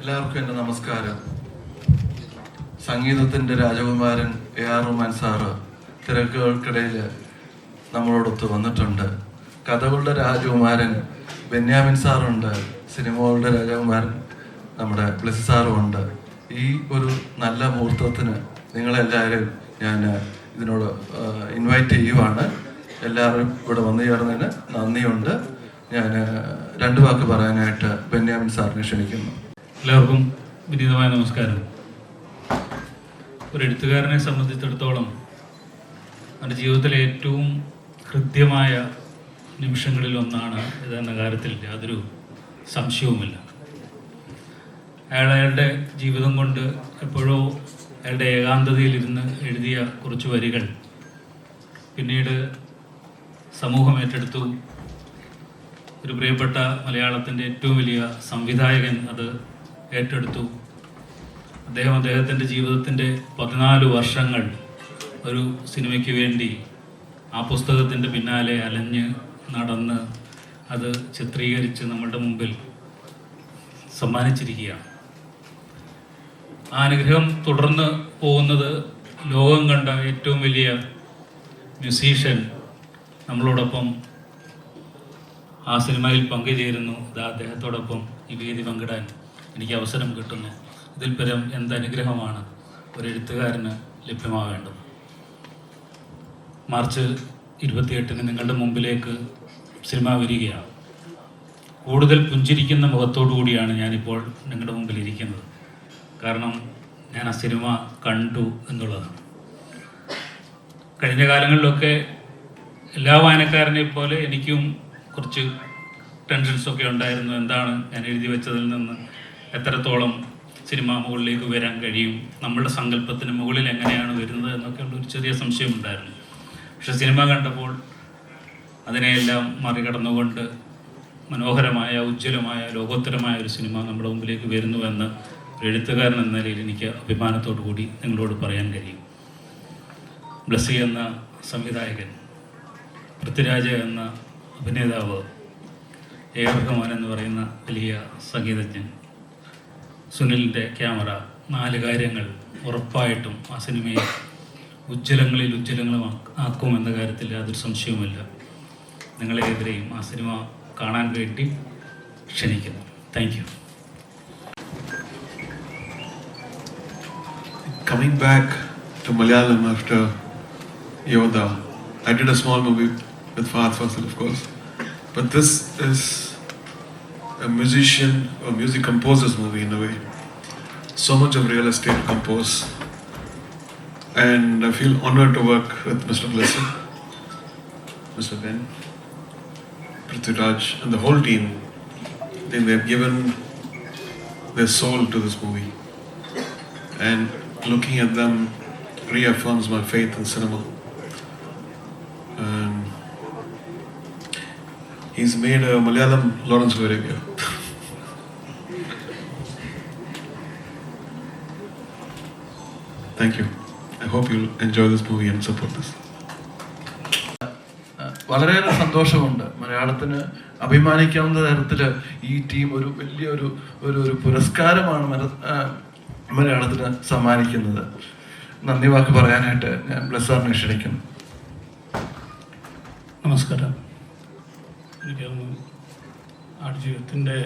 എല്ലാവർക്കും എൻ്റെ നമസ്കാരം. സംഗീതത്തിൻ്റെ രാജകുമാരൻ AR റഹ്മാൻ സാറ് തിരക്കുകൾക്കിടയിൽ നമ്മളോടൊത്ത് വന്നിട്ടുണ്ട്. കഥകളുടെ രാജകുമാരൻ ബെന്യാമിൻ സാറുണ്ട്. സിനിമകളുടെ രാജകുമാരൻ നമ്മുടെ ബ്ലെസ്സി സാറുമുണ്ട്. ഈ ഒരു നല്ല മുഹൂർത്തത്തിന് നിങ്ങളെല്ലാവരും ഞാൻ ഇതിനോട് ഇൻവൈറ്റ് ചെയ്യുവാണ്. എല്ലാവരും ഇവിടെ വന്നു ചേർന്നതിന് നന്ദിയുണ്ട്. ഞാൻ രണ്ട് വാക്ക് പറയാനായിട്ട് ബെന്യാമിൻ സാറിനെ ക്ഷണിക്കുന്നു. എല്ലാവർക്കും വിനീതമായ നമസ്കാരം. ഒരു എഴുത്തുകാരനെ സംബന്ധിച്ചിടത്തോളം അവൻ്റെ ജീവിതത്തിലെ ഏറ്റവും ഹൃദ്യമായ നിമിഷങ്ങളിൽ ഒന്നാണ് ഇതെന്ന കാര്യത്തിൽ യാതൊരു സംശയവുമില്ല. അയാളുടെ ജീവിതം കൊണ്ട് എപ്പോഴോ അയാളുടെ ഏകാന്തതയിലിരുന്ന് എഴുതിയ കുറച്ച് വരികൾ പിന്നീട് സമൂഹം ഏറ്റെടുത്തു. ഒരു പ്രിയപ്പെട്ട മലയാളത്തിൻ്റെ ഏറ്റവും വലിയ സംവിധായകൻ അത് ഏറ്റെടുത്തു. അദ്ദേഹത്തിൻ്റെ ജീവിതത്തിൻ്റെ 14 വർഷങ്ങൾ ഒരു സിനിമയ്ക്ക് വേണ്ടി ആ പുസ്തകത്തിൻ്റെ പിന്നാലെ അലഞ്ഞ് നടന്ന് അത് ചിത്രീകരിച്ച് നമ്മളുടെ മുമ്പിൽ സമ്മാനിച്ചിരിക്കുകയാണ്. ആ അനുഗ്രഹം തുടർന്ന് പോകുന്നത് ലോകം കണ്ട ഏറ്റവും വലിയ മ്യൂസീഷ്യൻ നമ്മളോടൊപ്പം ആ സിനിമയിൽ പങ്കുചേരുന്നു. അദ്ദേഹത്തോടൊപ്പം ഈ വേദി പങ്കിടാൻ എനിക്ക് അവസരം കിട്ടുന്നു. ഇതിൽ പരം എന്തനുഗ്രഹമാണ് ഒരു എഴുത്തുകാരന് ലഭ്യമാവേണ്ടത്. മാർച്ച് 28-ന് നിങ്ങളുടെ മുമ്പിലേക്ക് സിനിമ വരികയാണ്. കൂടുതൽ പുഞ്ചിരിക്കുന്ന മുഖത്തോടു കൂടിയാണ് ഞാനിപ്പോൾ നിങ്ങളുടെ മുമ്പിൽ ഇരിക്കുന്നത്. കാരണം ഞാൻ ആ സിനിമ കണ്ടു എന്നുള്ളതാണ്. കഴിഞ്ഞ കാലങ്ങളിലൊക്കെ എല്ലാ വായനക്കാരനെ പോലെ എനിക്കും കുറച്ച് ടെൻഷൻസൊക്കെ ഉണ്ടായിരുന്നു. എന്താണ് ഞാൻ എഴുതി വെച്ചതിൽ നിന്ന് എത്രത്തോളം സിനിമ മുകളിലേക്ക് വരാൻ കഴിയും, നമ്മളുടെ സങ്കല്പത്തിന് മുകളിൽ എങ്ങനെയാണ് വരുന്നത് എന്നൊക്കെയുള്ള ഒരു ചെറിയ സംശയമുണ്ടായിരുന്നു. പക്ഷെ സിനിമ കണ്ടപ്പോൾ അതിനെയെല്ലാം മറികടന്നുകൊണ്ട് മനോഹരമായ, ഉജ്ജ്വലമായ, ലോകോത്തരമായ ഒരു സിനിമ നമ്മുടെ മുമ്പിലേക്ക് വരുന്നുവെന്ന് ഒരു എഴുത്തുകാരൻ എന്ന നിലയിൽ എനിക്ക് അഭിമാനത്തോടു കൂടി നിങ്ങളോട് പറയാൻ കഴിയും. ബ്ലെസ്സി എന്ന സംവിധായകൻ, പൃഥ്വിരാജ് എന്ന അഭിനേതാവ്, AR റഹ്മാൻ എന്ന് പറയുന്ന വലിയ സംഗീതജ്ഞൻ, സുനിലിൻ്റെ ക്യാമറ, 4 കാര്യങ്ങൾ ഉറപ്പായിട്ടും ആ സിനിമയെ ഉജ്ജ്വലങ്ങളിൽ ആക്കുമെന്ന കാര്യത്തിൽ യാതൊരു സംശയവുമില്ല. നിങ്ങളെ എതിരെയും ആ സിനിമ കാണാൻ വേണ്ടി ക്ഷണിക്കുന്നു. Thank you. Coming back to Malayalam after Yoda, I did a small movie with Fahad Fasil, of course, but this is a musician or music composer's movie in a way. So much of real estate to compose, and I feel honored to work with Mr. Blessing, Mr. Ben, Prithviraj, and the whole team. I think they've given their soul to this movie, and looking at them reaffirms my faith in cinema. He's made a Malayalam Lawrence of Arabia. Thank you. I hope you'll enjoy this movie and support this. വളരെയേറെ സന്തോഷമുണ്ട്. മലയാളത്തിന് അഭിമാനിക്കാവുന്ന തരത്തിൽ ഈ team ഒരു വലിയൊരു ഒരു പുരസ്കാരമാണ് മലയാളത്തിന് സമ്മാനിക്കുന്നത്. നന്ദി വാക്ക് പറയാനായിട്ട് ഞാൻ ബ്ലെസ്സിനെ ക്ഷണിക്കുന്നു. നമസ്കാരം. എനിക്ക് ആടുജീവിതത്തിൻ്റെ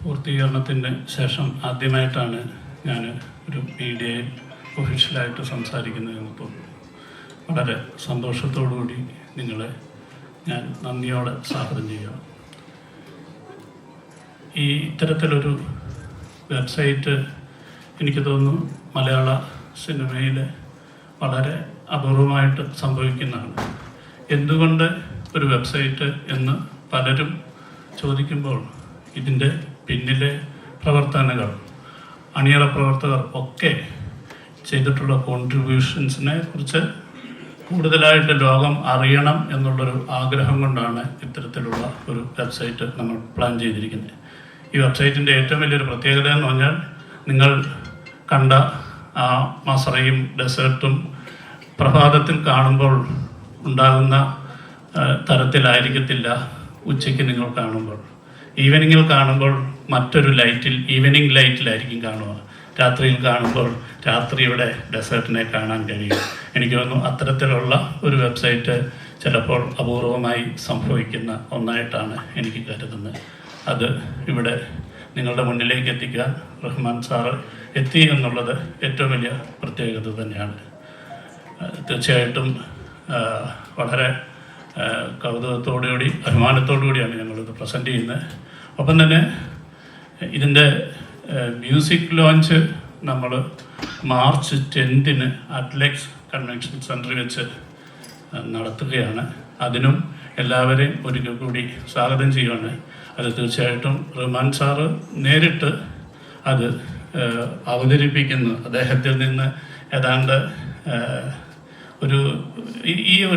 പൂർത്തീകരണത്തിന് ശേഷം ആദ്യമായിട്ടാണ് ഞാൻ ഒരു മീഡിയയിൽ ഒഫീഷ്യലായിട്ട് സംസാരിക്കുന്നതെന്ന് തോന്നുന്നു. വളരെ സന്തോഷത്തോടുകൂടി നിങ്ങളെ ഞാൻ നന്ദിയോടെ സ്വാഗതം ചെയ്യുക. ഈ ഇത്തരത്തിലൊരു വെബ്സൈറ്റ് എനിക്ക് തോന്നുന്നു മലയാള സിനിമയിൽ വളരെ അപൂർവമായിട്ട് സംഭവിക്കുന്നതാണ്. എന്തുകൊണ്ട് ഒരു വെബ്സൈറ്റ് എന്ന് പലരും ചോദിക്കുമ്പോൾ ഇതിൻ്റെ പിന്നിലെ പ്രവർത്തനങ്ങൾ, അണിയറ പ്രവർത്തകർ ഒക്കെ ചെയ്തിട്ടുള്ള കോൺട്രിബ്യൂഷൻസിനെ കുറിച്ച് കൂടുതലായിട്ട് ലോകം അറിയണം എന്നുള്ളൊരു ആഗ്രഹം കൊണ്ടാണ് ഇത്തരത്തിലുള്ള ഒരു വെബ്സൈറ്റ് നമ്മൾ പ്ലാൻ ചെയ്തിരിക്കുന്നത്. ഈ വെബ്സൈറ്റിൻ്റെ ഏറ്റവും വലിയൊരു പ്രത്യേകത എന്ന് പറഞ്ഞാൽ നിങ്ങൾ കണ്ട ആ മസറയും ഡെസേർട്ടും പ്രഭാതത്തിൽ കാണുമ്പോൾ ഉണ്ടാകുന്ന തരത്തിലായിരിക്കത്തില്ല ഉച്ചയ്ക്ക് നിങ്ങൾ കാണുമ്പോൾ. ഈവനിങ്ങിൽ കാണുമ്പോൾ മറ്റൊരു ലൈറ്റിൽ, ഈവനിങ് ലൈറ്റിലായിരിക്കും കാണുക. രാത്രിയിൽ കാണുമ്പോൾ രാത്രിയുടെ ഡെസേർട്ടിനെ കാണാൻ കഴിയും. എനിക്ക് തോന്നുന്നു അത്തരത്തിലുള്ള ഒരു വെബ്സൈറ്റ് ചിലപ്പോൾ അപൂർവമായി സംഭവിക്കുന്ന ഒന്നായിട്ടാണ് എനിക്ക് കരുതുന്നത്. അത് ഇവിടെ നിങ്ങളുടെ മുന്നിലേക്ക് എത്തിക്കാൻ റഹ്മാൻ സാറ് എത്തി എന്നുള്ളത് ഏറ്റവും വലിയ പ്രത്യേകത തന്നെയാണ്. തീർച്ചയായിട്ടും വളരെ കൗതുകത്തോടുകൂടി അഭിമാനത്തോടു കൂടിയാണ് ഞങ്ങളിത് പ്രസൻറ്റ് ചെയ്യുന്നത്. ഒപ്പം തന്നെ ഇതിൻ്റെ മ്യൂസിക് ലോഞ്ച് നമ്മൾ മാർച്ച് 10 അറ്റ്ലക്സ് കൺവെൻഷൻ സെൻറ്ററിൽ വെച്ച് നടത്തുകയാണ്. അതിനും എല്ലാവരെയും ഒരിക്കൽ കൂടി സ്വാഗതം ചെയ്യുകയാണ്. അത് തീർച്ചയായിട്ടും റഹ്മാൻ സാറ് നേരിട്ട് അത് അവതരിപ്പിക്കുന്നു. അദ്ദേഹത്തിൽ നിന്ന് ഏതാണ്ട് ഒരു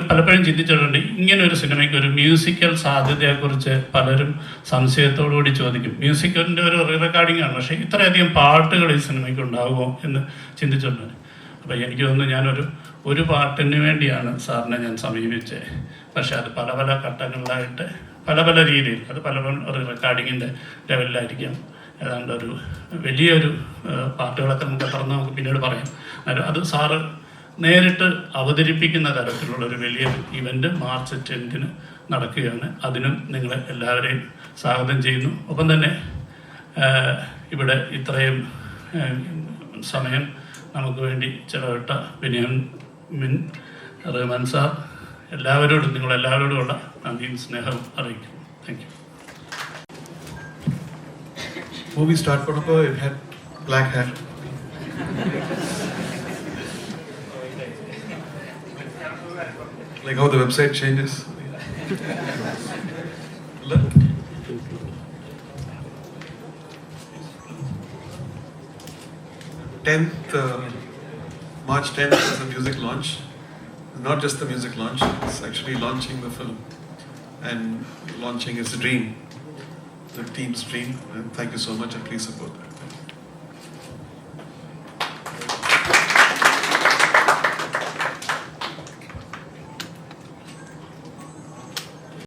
പലപ്പോഴും ചിന്തിച്ചിട്ടുണ്ട്, ഇങ്ങനെ ഒരു സിനിമയ്ക്ക് ഒരു മ്യൂസിക്കൽ സാധ്യതയെക്കുറിച്ച് പലരും സംശയത്തോടുകൂടി ചോദിക്കും. മ്യൂസിക്കലിൻ്റെ ഒരു റെക്കോർഡിംഗ് ആണ്, പക്ഷേ ഇത്രയധികം പാട്ടുകൾ ഈ സിനിമയ്ക്ക് ഉണ്ടാകുമോ എന്ന് ചിന്തിച്ചിട്ടുണ്ട്. അപ്പോൾ എനിക്ക് തോന്നുന്നു ഒരു പാട്ടിന് വേണ്ടിയാണ് സാറിനെ ഞാൻ സമീപിച്ചത്. പക്ഷേ അത് പല പല ഘട്ടങ്ങളിലായിട്ട് പല രീതിയിൽ അത് പല റെക്കോർഡിങ്ങിൻ്റെ ലെവലിലായിരിക്കാം. ഏതാണ്ട് ഒരു വലിയൊരു പാട്ടുകളൊക്കെ നമുക്ക് പിന്നീട് പറയാം. അത് സാറ് നേരിട്ട് അവതരിപ്പിക്കുന്ന തരത്തിലുള്ളൊരു വലിയൊരു ഇവൻ്റ് മാർച്ച് 10 നടക്കുകയാണ്. അതിനും നിങ്ങളെ എല്ലാവരെയും സ്വാഗതം ചെയ്യുന്നു. ഒപ്പം തന്നെ ഇവിടെ ഇത്രയും സമയം നമുക്ക് വേണ്ടി ചിലവിട്ട ബെന്യാമിൻ, റഹ്മാൻ സാർ, എല്ലാവരോടും നിങ്ങളെല്ലാവരോടുമുള്ള നന്ദിയും സ്നേഹവും അറിയിക്കുന്നു. Thank you. Movie start பண்ணப்போ it had black hair. Like how the website changes. Look. March 10th is the music launch. Not just the music launch, it's actually launching the film. And launching is a dream, the team's dream. And thank you so much, and please support that.